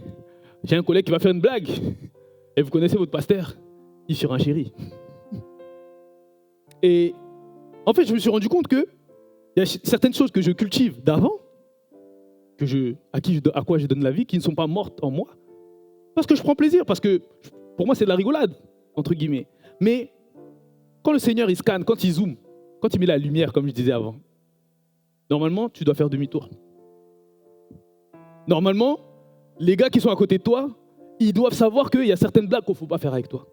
j'ai un collègue qui va faire une blague. Et vous connaissez votre pasteur, il sur un chéri. Et en fait, je me suis rendu compte qu'il y a certaines choses que je cultive d'avant, à quoi je donne la vie, qui ne sont pas mortes en moi. Parce que je prends plaisir, parce que pour moi, c'est de la rigolade, entre guillemets. Mais quand le Seigneur, il scanne, quand il zoome, quand il met la lumière, comme je disais avant, normalement, tu dois faire demi-tour. Normalement, les gars qui sont à côté de toi, ils doivent savoir qu'il y a certaines blagues qu'il ne faut pas faire avec toi.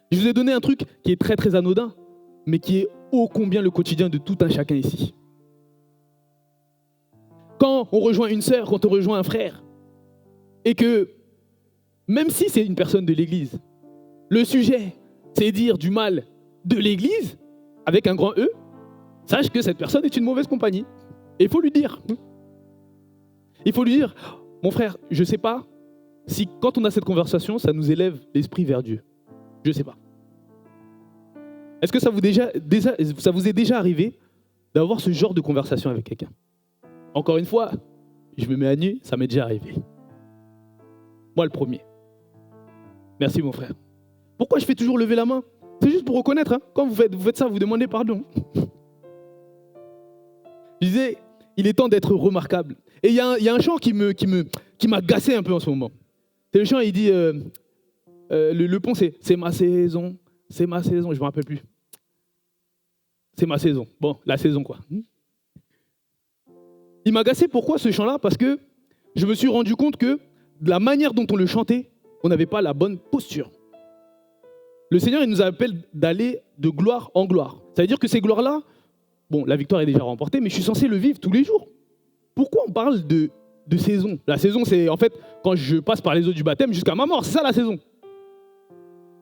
Je vous ai donné un truc qui est très très anodin, mais qui est ô combien le quotidien de tout un chacun ici. Quand on rejoint une sœur, quand on rejoint un frère, et que, même si c'est une personne de l'église, le sujet, c'est dire du mal de l'église, avec un grand E, sache que cette personne est une mauvaise compagnie. Et il faut lui dire. Il faut lui dire, mon frère, je ne sais pas si quand on a cette conversation, ça nous élève l'esprit vers Dieu. Je ne sais pas. Est-ce que ça vous est déjà arrivé d'avoir ce genre de conversation avec quelqu'un? Encore une fois, je me mets à nu, ça m'est déjà arrivé. Moi le premier. Merci mon frère. Pourquoi je fais toujours lever la main? C'est juste pour reconnaître. Quand vous faites ça, vous demandez pardon. Je disais, il est temps d'être remarquable. Et il y a un chant qui m'a gacé un peu en ce moment. C'est le chant, il dit, le pont, c'est ma saison, je ne me rappelle plus. C'est ma saison. Bon, la saison quoi. Il m'a gacé, pourquoi ce chant-là? Parce que je me suis rendu compte que de la manière dont on le chantait, on n'avait pas la bonne posture. Le Seigneur, il nous appelle d'aller de gloire en gloire. Ça veut dire que ces gloires-là, bon, la victoire est déjà remportée, mais je suis censé le vivre tous les jours. Pourquoi on parle de saison? La saison, c'est en fait quand je passe par les eaux du baptême jusqu'à ma mort, c'est ça la saison.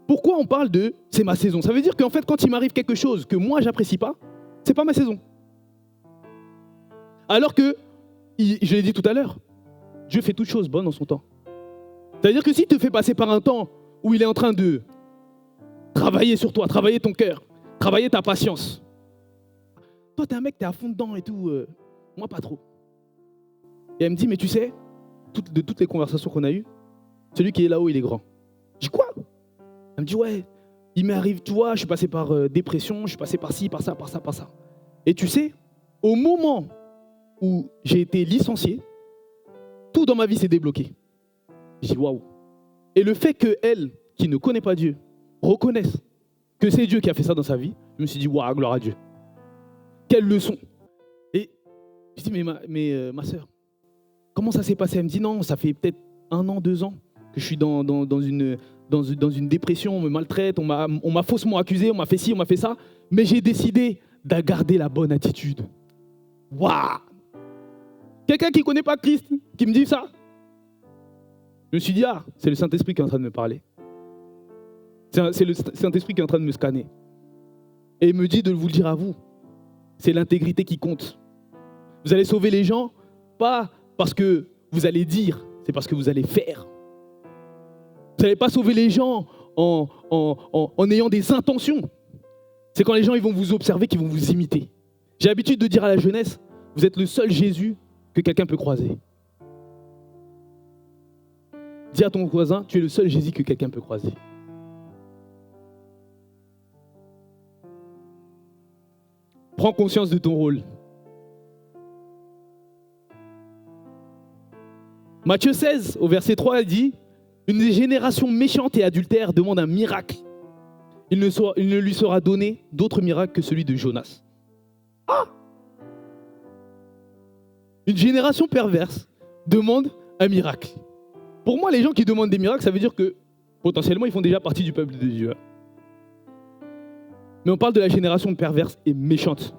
Pourquoi on parle de c'est ma saison? Ça veut dire qu'en fait, quand il m'arrive quelque chose que moi, j'apprécie pas, c'est pas ma saison. Alors que, je l'ai dit tout à l'heure, Dieu fait toutes choses bonnes en son temps. C'est-à-dire que s'il te fait passer par un temps où il est en train de travailler sur toi, travailler ton cœur, travailler ta patience. Toi, t'es un mec, t'es à fond dedans et tout. Moi, pas trop. Et elle me dit, mais tu sais, de toutes les conversations qu'on a eues, celui qui est là-haut, il est grand. Je dis quoi? Elle me dit, ouais, il m'arrive, tu vois, je suis passé par dépression, je suis passé par ci, par ça, par ça, par ça. Et tu sais, au moment où j'ai été licencié, tout dans ma vie s'est débloqué. J'ai dit, waouh. Et le fait qu'elle, qui ne connaît pas Dieu, reconnaisse que c'est Dieu qui a fait ça dans sa vie, je me suis dit, waouh, gloire à Dieu. Quelle leçon. Et je dis, mais ma sœur, comment ça s'est passé? Elle me dit, non, ça fait peut-être 1 an, 2 ans que je suis dans une dépression, on me maltraite, on m'a faussement accusé, on m'a fait ci, on m'a fait ça, mais j'ai décidé de garder la bonne attitude. Waouh! Quelqu'un qui ne connaît pas Christ, qui me dit ça? Je me suis dit, ah, c'est le Saint-Esprit qui est en train de me parler. C'est le Saint-Esprit qui est en train de me scanner. Et il me dit de vous le dire à vous. C'est l'intégrité qui compte. Vous allez sauver les gens, pas parce que vous allez dire, c'est parce que vous allez faire. Vous n'allez pas sauver les gens en ayant des intentions. C'est quand les gens ils vont vous observer qu'ils vont vous imiter. J'ai l'habitude de dire à la jeunesse, vous êtes le seul Jésus que quelqu'un peut croiser. Dis à ton voisin, tu es le seul Jésus que quelqu'un peut croiser. Prends conscience de ton rôle. Matthieu 16, au verset 3, il dit, une génération méchante et adultère demande un miracle. Il ne lui sera donné d'autre miracle que celui de Jonas. Ah! Une génération perverse demandent un miracle. Pour moi, les gens qui demandent des miracles, ça veut dire que potentiellement, ils font déjà partie du peuple de Dieu. Mais on parle de la génération perverse et méchante.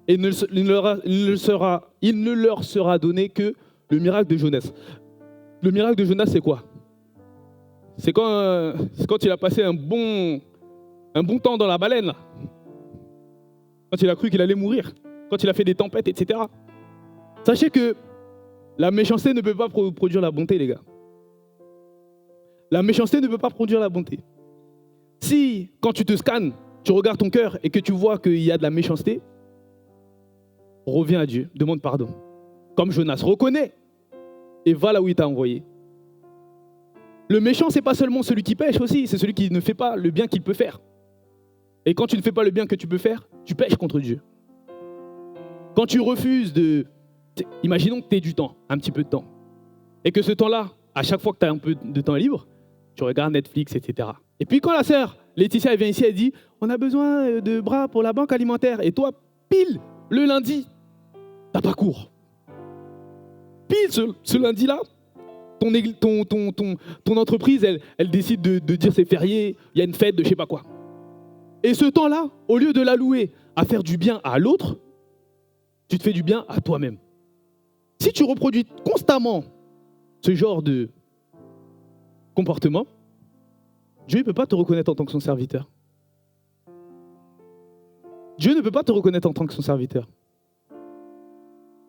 Et il ne leur sera donné que le miracle de Jonas. Le miracle de Jonas, c'est quoi? C'est quand il a passé un bon temps dans la baleine, là. Quand il a cru qu'il allait mourir. Quand il a fait des tempêtes, etc. Sachez que la méchanceté ne peut pas produire la bonté, les gars. La méchanceté ne peut pas produire la bonté. Si, quand tu te scannes, tu regardes ton cœur et que tu vois qu'il y a de la méchanceté, reviens à Dieu, demande pardon. Comme Jonas, reconnais et va là où il t'a envoyé. Le méchant, c'est pas seulement celui qui pêche aussi, c'est celui qui ne fait pas le bien qu'il peut faire. Et quand tu ne fais pas le bien que tu peux faire, tu pêches contre Dieu. Quand tu refuses imaginons que tu aies du temps, un petit peu de temps, et que ce temps-là, à chaque fois que tu as un peu de temps libre, tu regardes Netflix, etc. Et puis quand la sœur Laetitia elle vient ici, elle dit « On a besoin de bras pour la banque alimentaire. » Et toi, pile, le lundi, t'as pas cours. Pile, ce lundi-là, ton entreprise, elle décide de dire c'est férié, il y a une fête de je sais pas quoi. Et ce temps-là, au lieu de l'allouer à faire du bien à l'autre, tu te fais du bien à toi-même. Si tu reproduis constamment ce genre de comportement, Dieu ne peut pas te reconnaître en tant que son serviteur. Dieu ne peut pas te reconnaître en tant que son serviteur.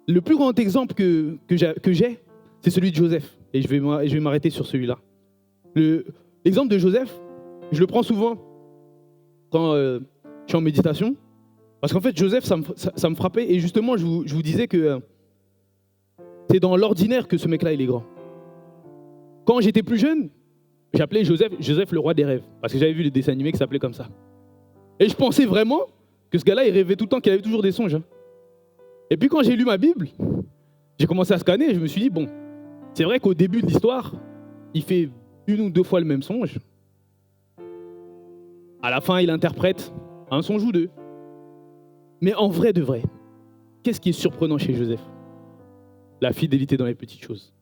Le plus grand exemple que j'ai, c'est celui de Joseph. Et je vais m'arrêter sur celui-là. L'exemple de Joseph, je le prends souvent quand je suis en méditation. Parce qu'en fait, Joseph, ça me frappait. Et justement, je vous disais que c'est dans l'ordinaire que ce mec-là, il est grand. Quand j'étais plus jeune, j'appelais Joseph le roi des rêves. Parce que j'avais vu le dessin animé qui s'appelait comme ça. Et je pensais vraiment que ce gars-là, il rêvait tout le temps, qu'il avait toujours des songes. Et puis quand j'ai lu ma Bible, j'ai commencé à scanner et je me suis dit, bon, c'est vrai qu'au début de l'histoire, il fait 1 ou 2 fois le même songe. À la fin, il interprète un songe ou 2. Mais en vrai de vrai, qu'est-ce qui est surprenant chez Joseph? La fidélité dans les petites choses.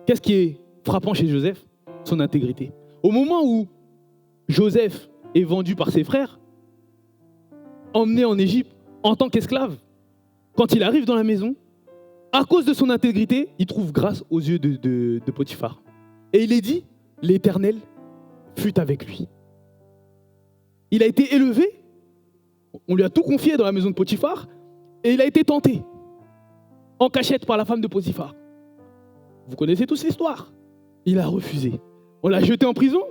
Qu'est-ce qui est frappant chez Joseph? Son intégrité. Au moment où Joseph est vendu par ses frères, emmené en Égypte en tant qu'esclave, quand il arrive dans la maison, à cause de son intégrité, il trouve grâce aux yeux de Potiphar. Et il est dit, l'Éternel fut avec lui. Il a été élevé, on lui a tout confié dans la maison de Potiphar, et il a été tenté, en cachette par la femme de Potiphar. Vous connaissez tous l'histoire. Il a refusé. On l'a jeté en prison.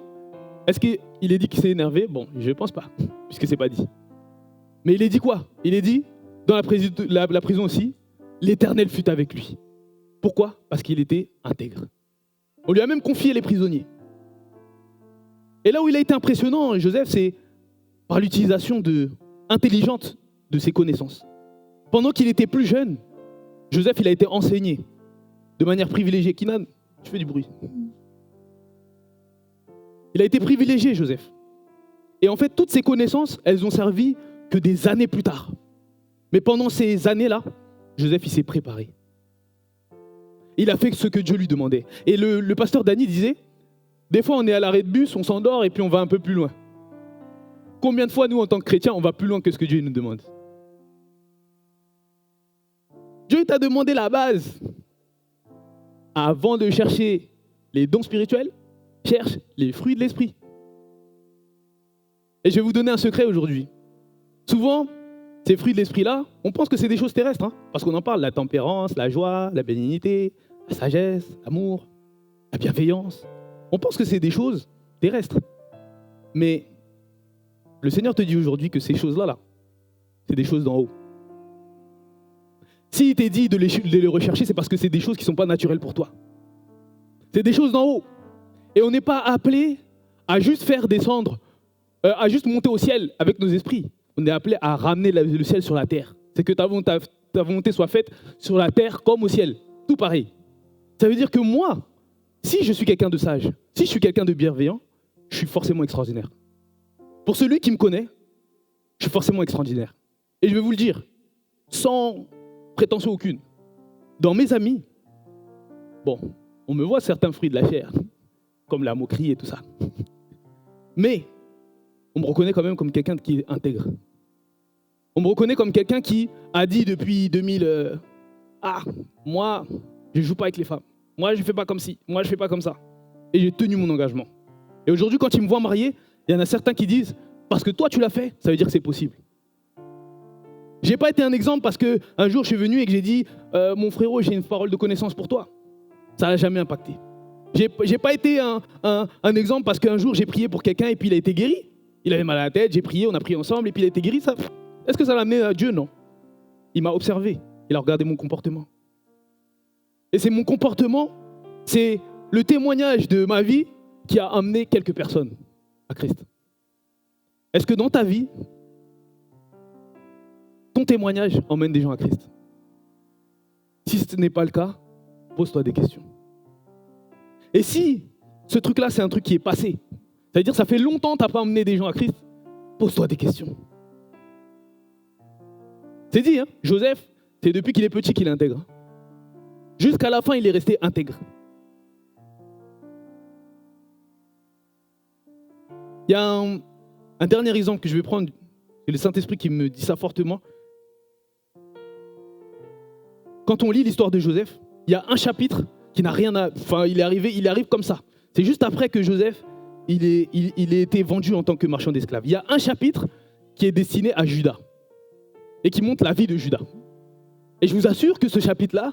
Est-ce qu'il est dit qu'il s'est énervé? Bon, je ne pense pas, puisque ce n'est pas dit. Mais il est dit quoi? Il est dit, dans la prison aussi, l'Éternel fut avec lui. Pourquoi? Parce qu'il était intègre. On lui a même confié les prisonniers. Et là où il a été impressionnant, Joseph, c'est par l'utilisation intelligente de ses connaissances. Pendant qu'il était plus jeune, Joseph, il a été enseigné de manière privilégiée. Kinan, tu fais du bruit. Il a été privilégié, Joseph. Et en fait, toutes ces connaissances, elles ont servi que des années plus tard. Mais pendant ces années-là, Joseph, il s'est préparé. Il a fait ce que Dieu lui demandait. Et le pasteur Dany disait, des fois on est à l'arrêt de bus, on s'endort et puis on va un peu plus loin. Combien de fois, nous, en tant que chrétiens, on va plus loin que ce que Dieu nous demande? Dieu t'a demandé la base. Avant de chercher les dons spirituels, cherche les fruits de l'esprit. Et je vais vous donner un secret aujourd'hui. Souvent, ces fruits de l'esprit-là, on pense que c'est des choses terrestres, parce qu'on en parle, la tempérance, la joie, la bénignité, la sagesse, l'amour, la bienveillance. On pense que c'est des choses terrestres. Mais le Seigneur te dit aujourd'hui que ces choses-là, c'est des choses d'en haut. S'il t'est dit de les rechercher, c'est parce que c'est des choses qui ne sont pas naturelles pour toi. C'est des choses d'en haut. Et on n'est pas appelé à juste faire descendre, à juste monter au ciel avec nos esprits. On est appelé à ramener le ciel sur la terre. C'est que ta volonté soit faite sur la terre comme au ciel. Tout pareil. Ça veut dire que moi, si je suis quelqu'un de sage, si je suis quelqu'un de bienveillant, je suis forcément extraordinaire. Pour celui qui me connaît, je suis forcément extraordinaire. Et je vais vous le dire, sans prétention aucune. Dans mes amis, Bon, on me voit certains fruits de la chair, comme la moquerie et tout ça. Mais on me reconnaît quand même comme quelqu'un qui est intègre. On me reconnaît comme quelqu'un qui a dit depuis 2000 moi, je ne joue pas avec les femmes. Moi, je ne fais pas comme ci. Moi, je ne fais pas comme ça. Et j'ai tenu mon engagement. Et aujourd'hui, quand ils me voient marié, il y en a certains qui disent, parce que toi, tu l'as fait, ça veut dire que c'est possible. Je n'ai pas été un exemple parce qu'un jour, je suis venu et que j'ai dit, mon frérot, j'ai une parole de connaissance pour toi. Ça n'a jamais impacté. J'ai pas été un exemple parce qu'un jour, j'ai prié pour quelqu'un et puis il a été guéri. Il avait mal à la tête, j'ai prié, on a prié ensemble et puis il a été guéri. Est-ce que ça l'a amené à Dieu? Non. Il m'a observé. Il a regardé mon comportement. Et c'est mon comportement, c'est le témoignage de ma vie qui a amené quelques personnes à Christ. Est-ce que dans ta vie, ton témoignage emmène des gens à Christ? Si ce n'est pas le cas, pose-toi des questions. Et si ce truc-là, c'est un truc qui est passé, c'est-à-dire ça fait longtemps que tu n'as pas emmené des gens à Christ, pose-toi des questions. C'est dit, hein, Joseph, c'est depuis qu'il est petit qu'il est intègre. Jusqu'à la fin, il est resté intègre. Il y a un dernier exemple que je vais prendre, c'est le Saint-Esprit qui me dit ça fortement. Quand on lit l'histoire de Joseph, il y a un chapitre qui n'a rien à... Enfin, il arrive comme ça. C'est juste après que Joseph, il a été vendu en tant que marchand d'esclaves. Il y a un chapitre qui est destiné à Judas et qui montre la vie de Judas. Et je vous assure que ce chapitre-là,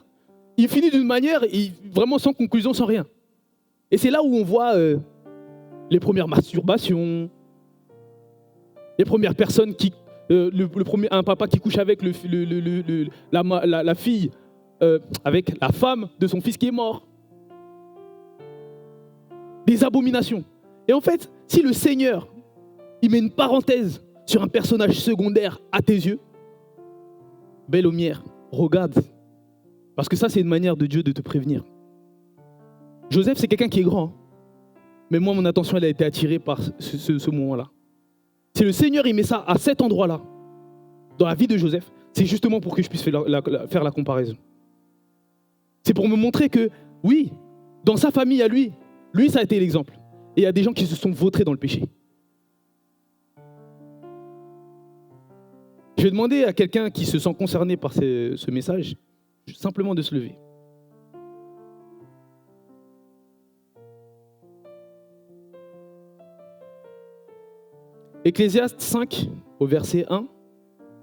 il finit d'une manière vraiment sans conclusion, sans rien. Et c'est là où on voit les premières masturbations, les premières personnes qui... un papa qui couche avec la fille, avec la femme de son fils qui est mort. Des abominations. Et en fait, si le Seigneur, il met une parenthèse sur un personnage secondaire à tes yeux, Belle-Lumière, regarde. Parce que ça, c'est une manière de Dieu de te prévenir. Joseph, c'est quelqu'un qui est grand. Hein. Mais moi, mon attention, elle a été attirée par ce moment-là. Si le Seigneur, il met ça à cet endroit-là, dans la vie de Joseph, c'est justement pour que je puisse faire la comparaison. C'est pour me montrer que, oui, dans sa famille à lui, ça a été l'exemple. Et il y a des gens qui se sont vautrés dans le péché. Je vais demander à quelqu'un qui se sent concerné par ce message, simplement de se lever. Ecclésiaste 5, au verset 1,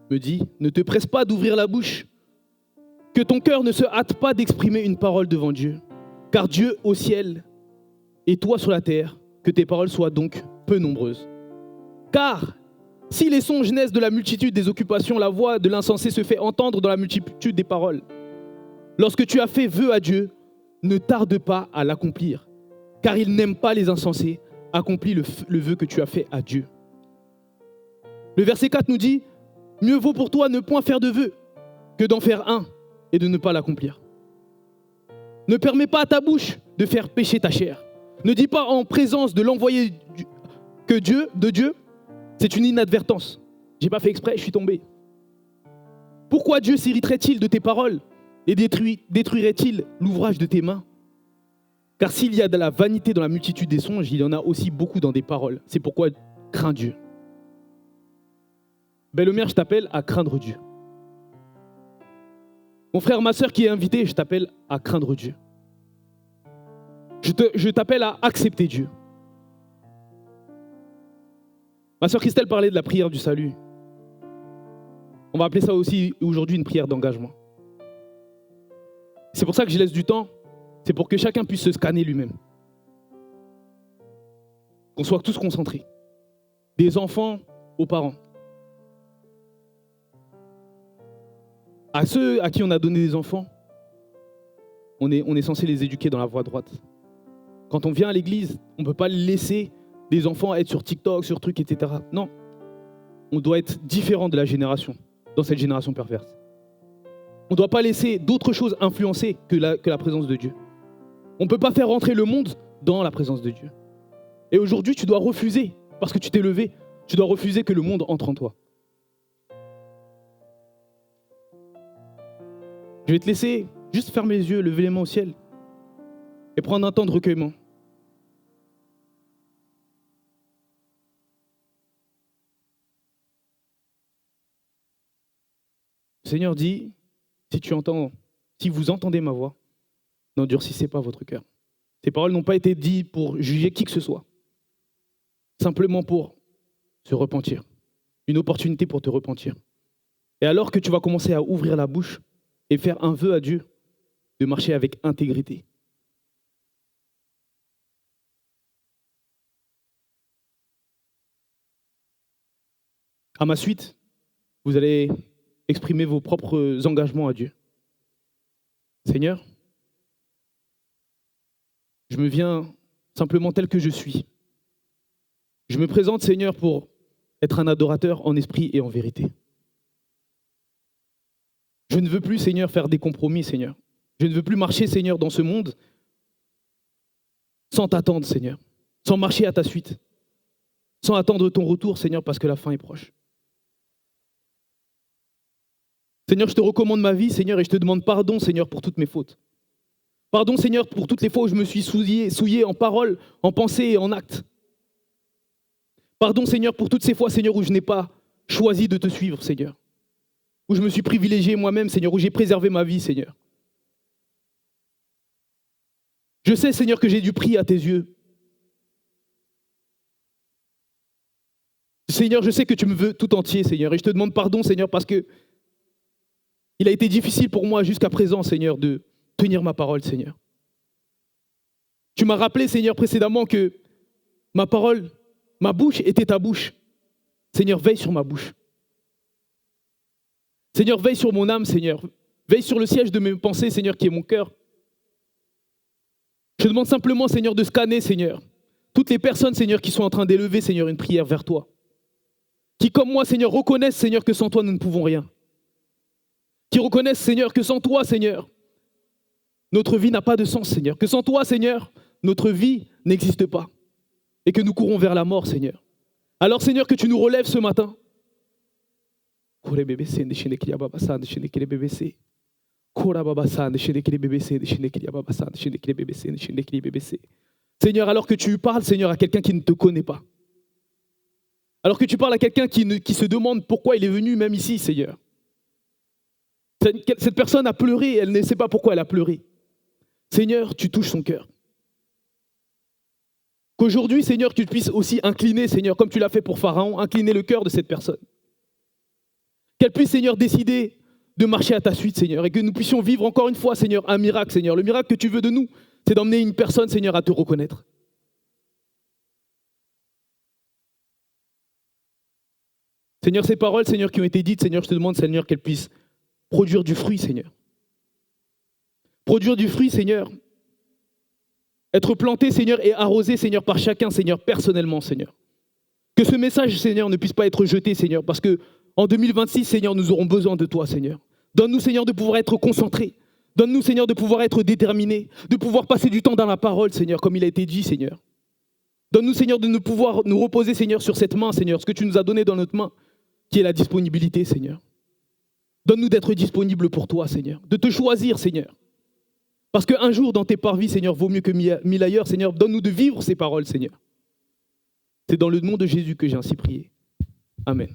me dit « Ne te presse pas d'ouvrir la bouche, que ton cœur ne se hâte pas d'exprimer une parole devant Dieu, car Dieu au ciel et toi sur la terre, que tes paroles soient donc peu nombreuses. Car si les songes naissent de la multitude des occupations, la voix de l'insensé se fait entendre dans la multitude des paroles. Lorsque tu as fait vœu à Dieu, ne tarde pas à l'accomplir, car il n'aime pas les insensés. Accomplis le vœu que tu as fait à Dieu. » Le verset 4 nous dit « Mieux vaut pour toi ne point faire de vœu que d'en faire un et de ne pas l'accomplir. Ne permets pas à ta bouche de faire pécher ta chair. Ne dis pas en présence de l'envoyé de Dieu, c'est une inadvertance. J'ai pas fait exprès, je suis tombé. Pourquoi Dieu s'irriterait-il de tes paroles et détruirait-il l'ouvrage de tes mains? Car s'il y a de la vanité dans la multitude des songes, il y en a aussi beaucoup dans des paroles. C'est pourquoi crains Dieu. » Belle-Lumière, je t'appelle à craindre Dieu. Mon frère, ma sœur qui est invité, je t'appelle à craindre Dieu. Je t'appelle à accepter Dieu. Ma sœur Christelle parlait de la prière du salut. On va appeler ça aussi aujourd'hui une prière d'engagement. C'est pour ça que je laisse du temps. C'est pour que chacun puisse se scanner lui-même. Qu'on soit tous concentrés. Des enfants aux parents. À ceux à qui on a donné des enfants, on est censé les éduquer dans la voie droite. Quand on vient à l'église, on ne peut pas laisser des enfants être sur TikTok, sur trucs, etc. Non. On doit être différent de la génération, dans cette génération perverse. On ne doit pas laisser d'autres choses influencer que la présence de Dieu. On ne peut pas faire rentrer le monde dans la présence de Dieu. Et aujourd'hui, tu dois refuser, parce que tu t'es levé, tu dois refuser que le monde entre en toi. Je vais te laisser juste fermer les yeux, lever les mains au ciel. et prendre un temps de recueillement. Le Seigneur dit, si vous entendez ma voix, n'endurcissez pas votre cœur. Ces paroles n'ont pas été dites pour juger qui que ce soit, simplement pour se repentir. Une opportunité pour te repentir. Et alors que tu vas commencer à ouvrir la bouche et faire un vœu à Dieu de marcher avec intégrité. À ma suite, vous allez exprimer vos propres engagements à Dieu. Seigneur, je me viens simplement tel que je suis. Je me présente, Seigneur, pour être un adorateur en esprit et en vérité. Je ne veux plus, Seigneur, faire des compromis, Seigneur. Je ne veux plus marcher, Seigneur, dans ce monde sans t'attendre, Seigneur. Sans marcher à ta suite. Sans attendre ton retour, Seigneur, parce que la fin est proche. Seigneur, je te recommande ma vie, Seigneur, et je te demande pardon, Seigneur, pour toutes mes fautes. Pardon, Seigneur, pour toutes les fois où je me suis souillé en parole, en pensée et en acte. Pardon, Seigneur, pour toutes ces fois, Seigneur, où je n'ai pas choisi de te suivre, Seigneur. Où je me suis privilégié moi-même, Seigneur, où j'ai préservé ma vie, Seigneur. Je sais, Seigneur, que j'ai du prix à tes yeux. Seigneur, je sais que tu me veux tout entier, Seigneur, et je te demande pardon, Seigneur, parce que il a été difficile pour moi jusqu'à présent, Seigneur, de tenir ma parole, Seigneur. Tu m'as rappelé, Seigneur, précédemment que ma parole, ma bouche était ta bouche. Seigneur, veille sur ma bouche. Seigneur, veille sur mon âme, Seigneur. Veille sur le siège de mes pensées, Seigneur, qui est mon cœur. Je te demande simplement, Seigneur, de scanner, Seigneur, toutes les personnes, Seigneur, qui sont en train d'élever, Seigneur, une prière vers toi. Qui, comme moi, Seigneur, reconnaissent, Seigneur, que sans toi, nous ne pouvons rien. Qui reconnaissent, Seigneur, que sans toi, Seigneur, notre vie n'a pas de sens, Seigneur. Que sans toi, Seigneur, notre vie n'existe pas. Et que nous courons vers la mort, Seigneur. Alors, Seigneur, que tu nous relèves ce matin. Seigneur, alors que tu parles, Seigneur, à quelqu'un qui ne te connaît pas. Alors que tu parles à quelqu'un qui se demande pourquoi il est venu même ici, Seigneur. Cette personne a pleuré, elle ne sait pas pourquoi elle a pleuré. Seigneur, tu touches son cœur. Qu'aujourd'hui, Seigneur, tu puisses aussi incliner, Seigneur, comme tu l'as fait pour Pharaon, incliner le cœur de cette personne. Qu'elle puisse, Seigneur, décider de marcher à ta suite, Seigneur, et que nous puissions vivre encore une fois, Seigneur, un miracle, Seigneur. Le miracle que tu veux de nous, c'est d'emmener une personne, Seigneur, à te reconnaître. Seigneur, ces paroles, Seigneur, qui ont été dites, Seigneur, je te demande, Seigneur, qu'elles puissent produire du fruit, Seigneur. Produire du fruit, Seigneur. Être planté, Seigneur, et arrosé, Seigneur, par chacun, Seigneur, personnellement, Seigneur. Que ce message, Seigneur, ne puisse pas être jeté, Seigneur, parce que en 2026, Seigneur, nous aurons besoin de toi, Seigneur. Donne-nous, Seigneur, de pouvoir être concentrés. Donne-nous, Seigneur, de pouvoir être déterminés, de pouvoir passer du temps dans la parole, Seigneur, comme il a été dit, Seigneur. Donne-nous, Seigneur, de pouvoir nous reposer, Seigneur, sur cette main, Seigneur, ce que tu nous as donné dans notre main, qui est la disponibilité, Seigneur. Donne-nous d'être disponibles pour toi, Seigneur, de te choisir, Seigneur. Parce qu'un jour dans tes parvis, Seigneur, vaut mieux que mille ailleurs, Seigneur. Donne-nous de vivre ces paroles, Seigneur. C'est dans le nom de Jésus que j'ai ainsi prié. Amen.